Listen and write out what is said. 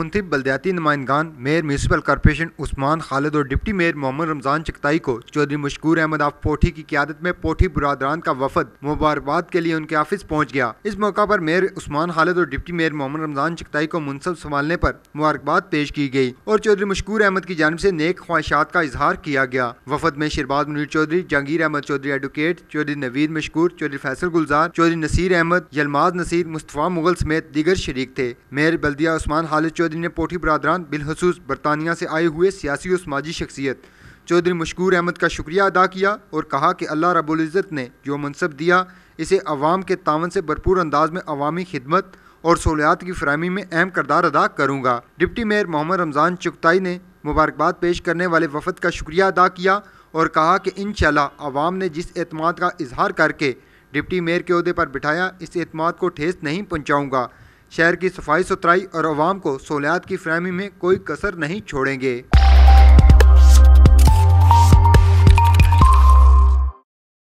नौमुंतखब बल्दियाती नुमाइंदगान mayor municipal corporation Usman Khalid और डिप्टी मेयर मोहम्मद रमज़ान चगताई को चौधरी मशकूर अहमद ऑफ पोठी की क़ियादत में पोठी बुरादरान का वफद मुबारकबाद के लिए उनके ऑफिस पहुँच गया। इस मौका पर मेयर उस्मान खालिद और डिप्टी मेयर मोहम्मद रमज़ान चगताई को मुनसब संभालने पर मुबारकबाद पेश की गई और चौधरी मशकूर अहमद की जानिब से नेक ख्वाहिशात का इजहार किया गया। वफद में शहबाज मुनीर चौधरी, जहांगीर अहमद चौधरी एडवोकेट, चौधरी नवीद मशकूर, चौधरी फैसल गुलजार, चौधरी नसीर अहमद, यलमाज नसीर, मुस्तफ़ा मुगल समेत दीगर शरीक थे। मेयर बल्दिया उस्मान खालिद चौधरी ने पोठी बरादरान बिलखसूस बरतानिया से आए हुए सियासी और समाजी शख्सियत चौधरी मशकूर अहमद का शुक्रिया अदा किया और कहा कि अल्लाह रब्बुल इज़्ज़त ने जो मनसब दिया इसे अवाम के तावन से भरपूर अंदाज में अवामी खिदमत और सहूलियात की फराहमी में अहम किरदार अदा करूँगा। डिप्टी मेयर मोहम्मद रमज़ान चगताई ने मुबारकबाद पेश करने वाले वफद का शुक्रिया अदा किया और कहा कि इंशाअल्लाह अवाम ने जिस एतमाद का इजहार करके डिप्टी मेयर के ओहदे पर बिठाया, इस एतमाद को ठेस नहीं पहुँचाऊँगा। शहर की सफाई सुथराई और अवाम को सहूलियात की फराहमी में कोई कसर नहीं छोड़ेंगे।